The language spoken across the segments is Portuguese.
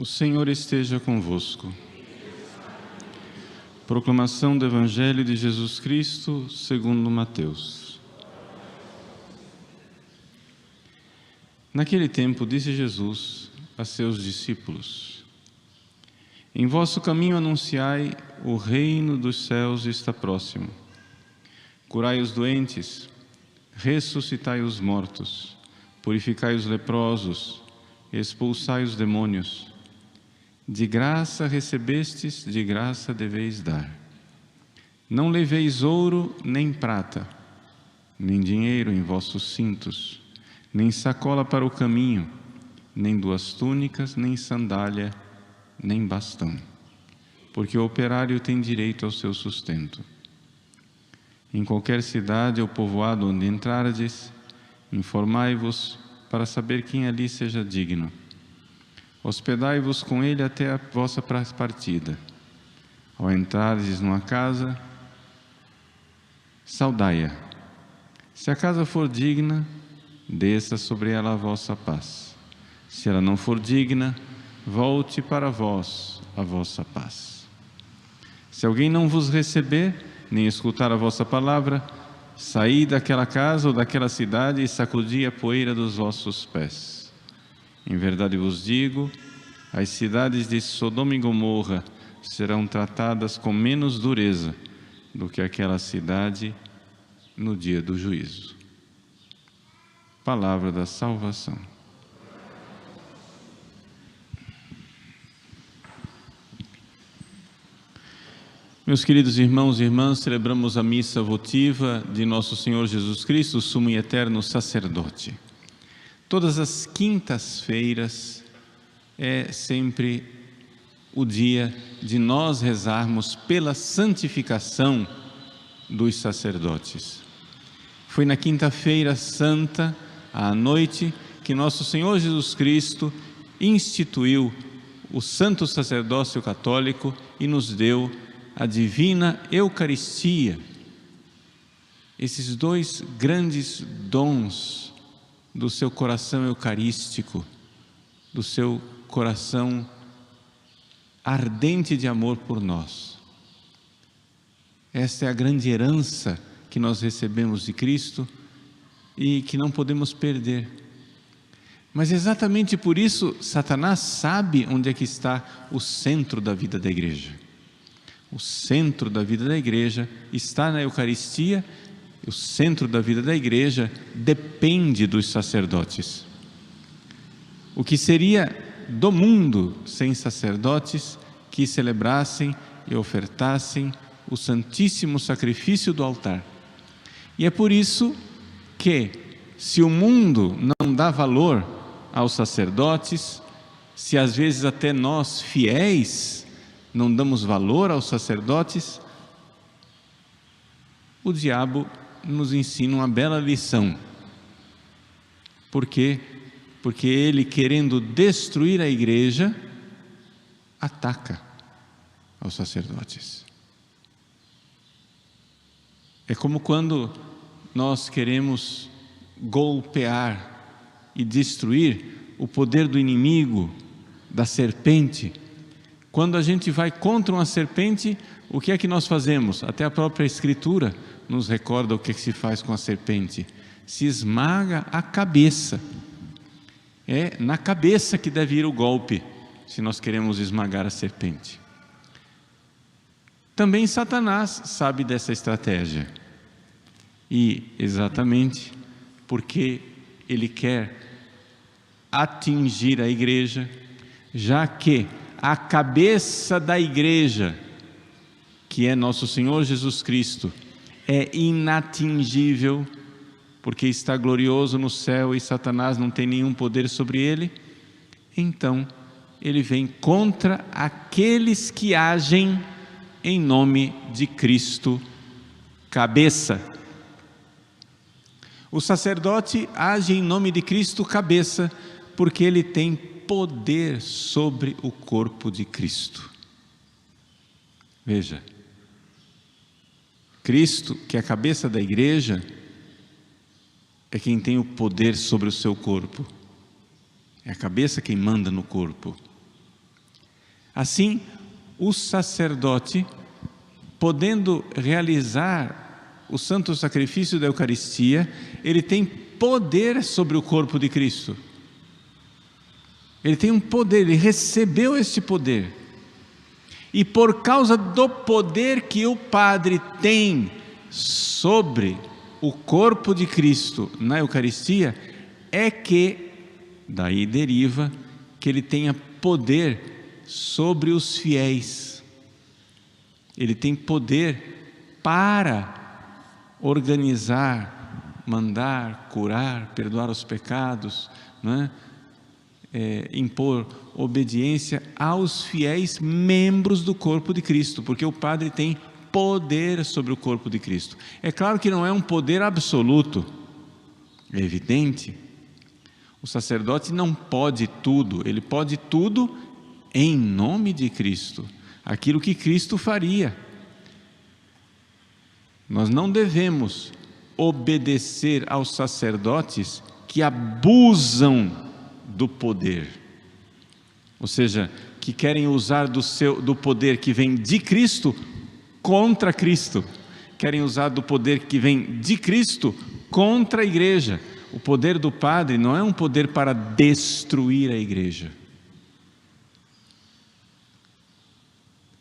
O Senhor esteja convosco. Proclamação do Evangelho de Jesus Cristo segundo Mateus. Naquele tempo disse Jesus a seus discípulos: Em vosso caminho anunciai, o reino dos céus está próximo. Curai os doentes, ressuscitai os mortos, purificai os leprosos, expulsai os demônios. De graça recebestes, de graça deveis dar. Não leveis ouro nem prata, nem dinheiro em vossos cintos, nem sacola para o caminho, nem duas túnicas, nem sandália, nem bastão, porque o operário tem direito ao seu sustento. Em qualquer cidade ou povoado onde entrardes, informai-vos para saber quem ali seja digno. Hospedai-vos com ele até a vossa partida. Ao entrardes numa casa, saudai-a. Se a casa for digna, desça sobre ela a vossa paz. Se ela não for digna, volte para vós a vossa paz. Se alguém não vos receber, nem escutar a vossa palavra, saí daquela casa ou daquela cidade e sacudi a poeira dos vossos pés. Em verdade vos digo, as cidades de Sodoma e Gomorra serão tratadas com menos dureza do que aquela cidade no dia do juízo. Palavra da salvação. Meus queridos irmãos e irmãs, celebramos a missa votiva de Nosso Senhor Jesus Cristo, sumo e eterno sacerdote. Todas as quintas-feiras é sempre o dia de nós rezarmos pela santificação dos sacerdotes. Foi na quinta-feira santa, à noite, que Nosso Senhor Jesus Cristo instituiu o santo sacerdócio católico e nos deu a divina Eucaristia. Esses dois grandes dons do seu coração eucarístico, do seu coração ardente de amor por nós. Esta é a grande herança que nós recebemos de Cristo e que não podemos perder. Mas exatamente por isso, Satanás sabe onde é que está o centro da vida da igreja. O centro da vida da igreja está na Eucaristia. O centro da vida da igreja depende dos sacerdotes. O que seria do mundo sem sacerdotes que celebrassem e ofertassem o santíssimo sacrifício do altar? E é por isso que, se o mundo não dá valor aos sacerdotes, se às vezes até nós fiéis não damos valor aos sacerdotes, o diabo nos ensina uma bela lição. Por quê? Porque ele, querendo destruir a igreja, ataca aos sacerdotes. É como quando nós queremos golpear e destruir o poder do inimigo, da serpente. Quando a gente vai contra uma serpente, o que é que nós fazemos? Até a própria Escritura nos recorda o que se faz com a serpente. Se esmaga a cabeça. É na cabeça que deve ir o golpe, se nós queremos esmagar a serpente. Também Satanás sabe dessa estratégia. E exatamente porque ele quer atingir a igreja, já que a cabeça da igreja, que é nosso Senhor Jesus Cristo, é inatingível, porque está glorioso no céu e Satanás não tem nenhum poder sobre ele. Então ele vem contra aqueles que agem em nome de Cristo, cabeça. O sacerdote age em nome de Cristo, cabeça, porque ele tem poder sobre o corpo de Cristo. Veja, Cristo, que é a cabeça da igreja, é quem tem o poder sobre o seu corpo. É a cabeça quem manda no corpo. Assim, o sacerdote, podendo realizar o santo sacrifício da Eucaristia, ele tem poder sobre o corpo de Cristo. Ele tem um poder, ele recebeu este poder. E por causa do poder que o Padre tem sobre o corpo de Cristo na Eucaristia, é que daí deriva que ele tenha poder sobre os fiéis. Ele tem poder para organizar, mandar, curar, perdoar os pecados, não é? Impor obediência aos fiéis membros do corpo de Cristo, porque o Padre tem poder sobre o corpo de Cristo. É claro que não é um poder absoluto, é evidente. O sacerdote não pode tudo, ele pode tudo em nome de Cristo, aquilo que Cristo faria. Nós não devemos obedecer aos sacerdotes que abusam do poder, ou seja, que querem usar do poder que vem de Cristo contra Cristo, querem usar do poder que vem de Cristo contra a igreja. O poder do Padre não é um poder para destruir a igreja.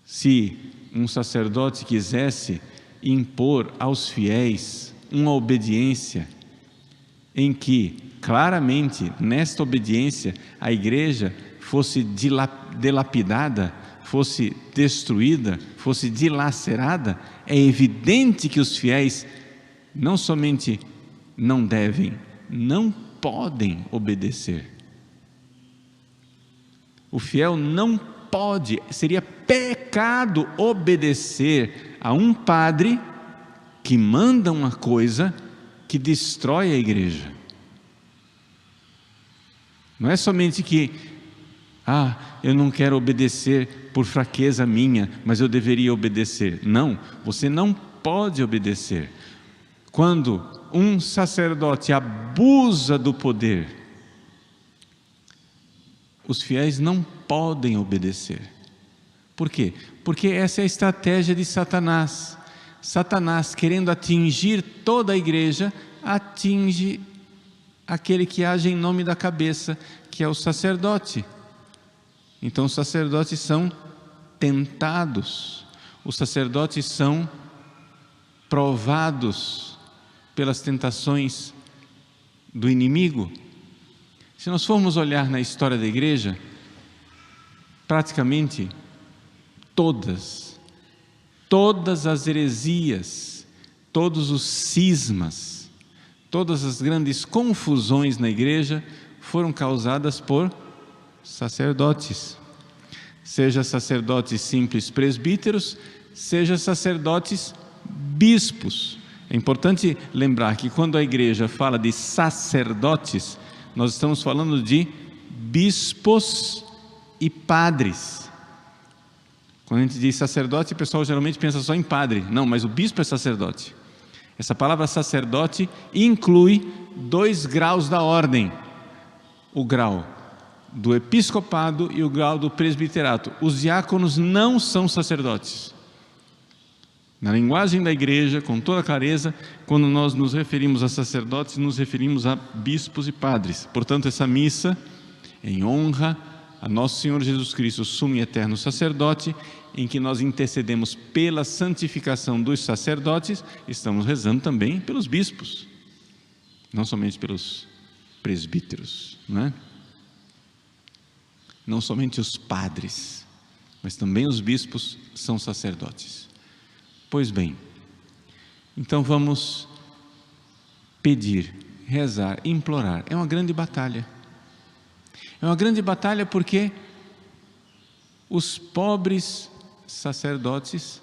Se um sacerdote quisesse impor aos fiéis uma obediência em que claramente nesta obediência a igreja fosse dilapidada, fosse destruída, fosse dilacerada, é evidente que os fiéis não somente não devem, não podem obedecer. O fiel não pode, seria pecado obedecer a um padre que manda uma coisa que destrói a igreja. Não é somente que, eu não quero obedecer por fraqueza minha, mas eu deveria obedecer. Não, você não pode obedecer. Quando um sacerdote abusa do poder, os fiéis não podem obedecer. Por quê? Porque essa é a estratégia de Satanás. Satanás, querendo atingir toda a igreja, atinge aquele que age em nome da cabeça, que é o sacerdote. Então os sacerdotes são tentados, os sacerdotes são provados pelas tentações do inimigo. Se nós formos olhar na história da igreja, praticamente todas as heresias, todos os cismas, todas as grandes confusões na igreja foram causadas por sacerdotes, seja sacerdotes simples presbíteros, seja sacerdotes bispos. É importante lembrar que quando a igreja fala de sacerdotes, nós estamos falando de bispos e padres. Quando a gente diz sacerdote, o pessoal geralmente pensa só em padre. Não, mas o bispo é sacerdote. Essa palavra sacerdote inclui 2 graus da ordem: o grau do episcopado e o grau do presbiterato. Os diáconos não são sacerdotes. Na linguagem da igreja, com toda clareza, quando nós nos referimos a sacerdotes, nos referimos a bispos e padres. Portanto, essa missa, em honra a nosso Senhor Jesus Cristo, sumo e eterno sacerdote, em que nós intercedemos pela santificação dos sacerdotes, estamos rezando também pelos bispos, não somente pelos presbíteros, não é? Não somente os padres, mas também os bispos são sacerdotes. Pois bem, então vamos pedir, rezar, implorar. É uma grande batalha. É uma grande batalha porque os pobres sacerdotes,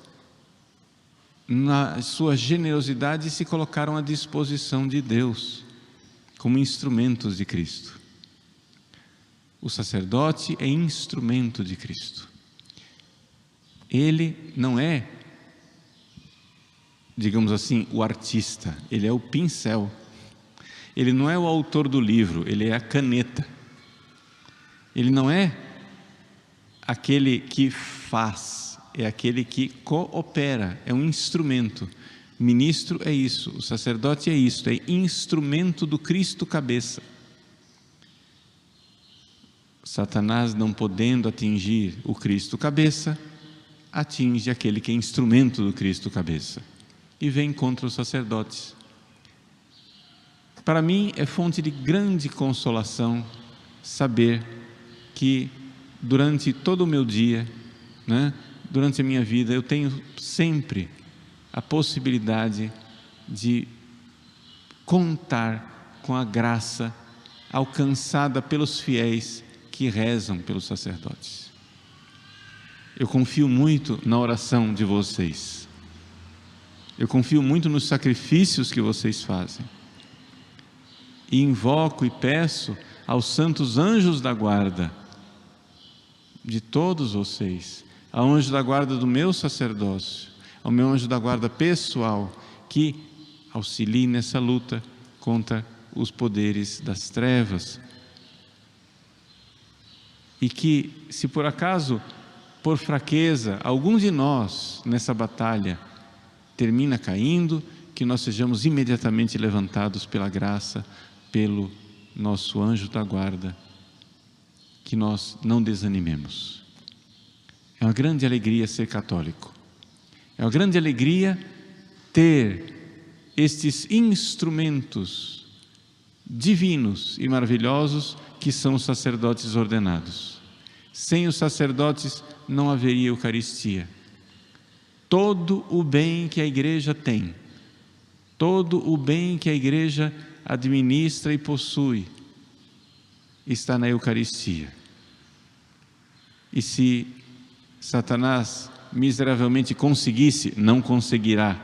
na sua generosidade, se colocaram à disposição de Deus como instrumentos de Cristo. O sacerdote é instrumento de Cristo. Ele não é, digamos assim, o artista, ele é o pincel. Ele não é o autor do livro, ele é a caneta. Ele não é aquele que faz, é aquele que coopera, é um instrumento. Ministro é isso, o sacerdote é isso, é instrumento do Cristo cabeça. Satanás, não podendo atingir o Cristo cabeça, atinge aquele que é instrumento do Cristo cabeça e vem contra os sacerdotes. Para mim é fonte de grande consolação saber que durante todo o meu dia, durante a minha vida, eu tenho sempre a possibilidade de contar com a graça alcançada pelos fiéis que rezam pelos sacerdotes. Eu confio muito na oração de vocês. Eu confio muito nos sacrifícios que vocês fazem. E invoco e peço aos santos anjos da guarda de todos vocês, ao anjo da guarda do meu sacerdócio, ao meu anjo da guarda pessoal, que auxilie nessa luta contra os poderes das trevas. E que, se por acaso, por fraqueza, algum de nós nessa batalha termina caindo, que nós sejamos imediatamente levantados pela graça, pelo nosso anjo da guarda, que nós não desanimemos. É uma grande alegria ser católico. É uma grande alegria ter estes instrumentos divinos e maravilhosos que são os sacerdotes ordenados. Sem os sacerdotes não haveria Eucaristia. Todo o bem que a Igreja tem, todo o bem que a Igreja administra e possui, está na Eucaristia. E se Satanás miseravelmente conseguisse, não conseguirá,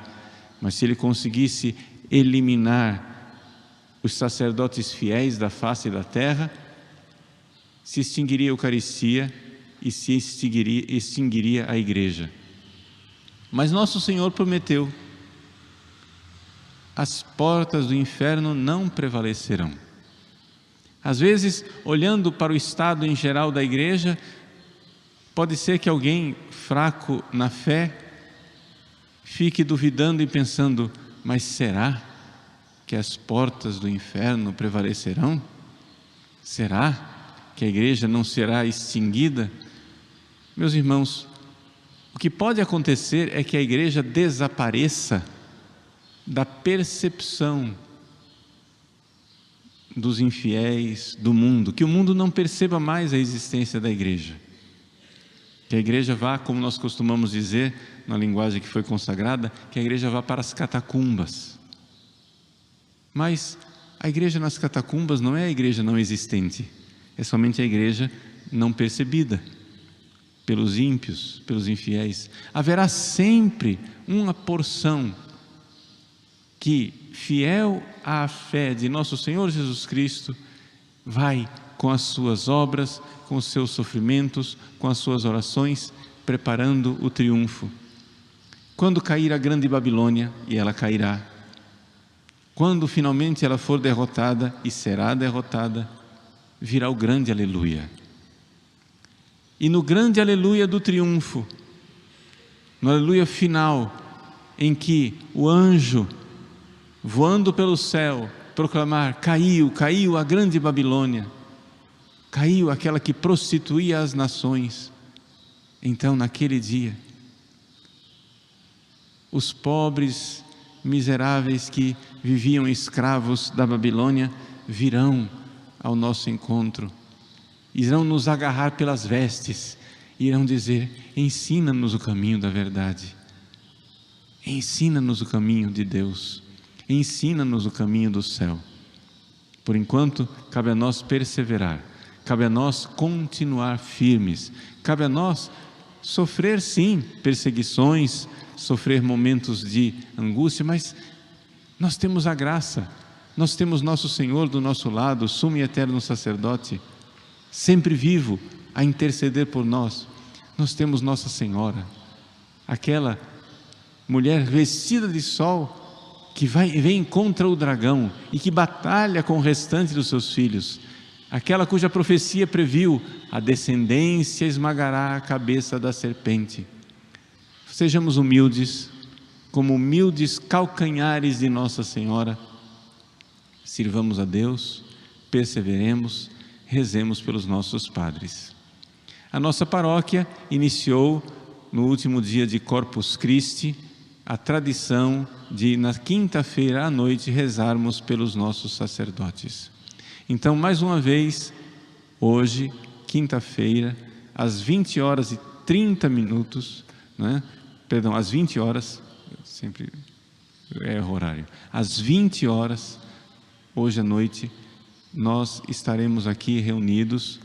mas se ele conseguisse eliminar os sacerdotes fiéis da face da terra, se extinguiria a Eucaristia e se extinguiria a Igreja. Mas Nosso Senhor prometeu: as portas do inferno não prevalecerão. Às vezes, olhando para o estado em geral da Igreja, pode ser que alguém fraco na fé fique duvidando e pensando: mas será que as portas do inferno prevalecerão? Será que a Igreja não será extinguida? Meus irmãos, o que pode acontecer é que a Igreja desapareça da percepção dos infiéis, do mundo, que o mundo não perceba mais a existência da Igreja. Que a Igreja vá, como nós costumamos dizer, na linguagem que foi consagrada, que a Igreja vá para as catacumbas. Mas a Igreja nas catacumbas não é a Igreja não existente, é somente a Igreja não percebida pelos ímpios, pelos infiéis. Haverá sempre uma porção que, fiel à fé de nosso Senhor Jesus Cristo, vai com as suas obras, com os seus sofrimentos, com as suas orações, preparando o triunfo. Quando cair a grande Babilônia, e ela cairá, quando finalmente ela for derrotada, e será derrotada, virá o grande aleluia. E no grande aleluia do triunfo, no aleluia final, em que o anjo, voando pelo céu, proclamar: caiu, caiu a grande Babilônia, caiu aquela que prostituía as nações. Então, naquele dia, os pobres miseráveis que viviam escravos da Babilônia virão ao nosso encontro, irão nos agarrar pelas vestes, irão dizer: ensina-nos o caminho da verdade, ensina-nos o caminho de Deus, ensina-nos o caminho do céu. Por enquanto, cabe a nós perseverar, cabe a nós continuar firmes, cabe a nós sofrer sim perseguições, sofrer momentos de angústia, mas nós temos a graça, nós temos nosso Senhor do nosso lado, sumo e eterno sacerdote, sempre vivo a interceder por nós. Nós temos Nossa Senhora, aquela mulher vestida de sol, que vem contra o dragão e que batalha com o restante dos seus filhos. aquela cuja profecia previu: a descendência esmagará a cabeça da serpente. Sejamos humildes, como humildes calcanhares de Nossa Senhora. Sirvamos a Deus, perseveremos, rezemos pelos nossos padres. A nossa paróquia iniciou, no último dia de Corpus Christi, a tradição de, na quinta-feira à noite, rezarmos pelos nossos sacerdotes. Então, mais uma vez, hoje, quinta-feira, às 20h30, né? Perdão, às 20 horas, sempre erro o horário, às 20 horas, hoje à noite, nós estaremos aqui reunidos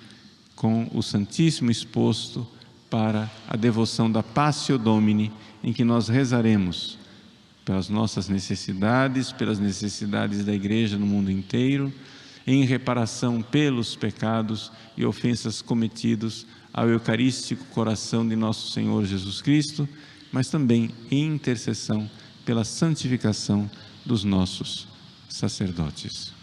com o Santíssimo exposto para a devoção da Passio Domini, em que nós rezaremos pelas nossas necessidades, pelas necessidades da Igreja no mundo inteiro, em reparação pelos pecados e ofensas cometidos ao Eucarístico Coração de nosso Senhor Jesus Cristo, mas também em intercessão pela santificação dos nossos sacerdotes.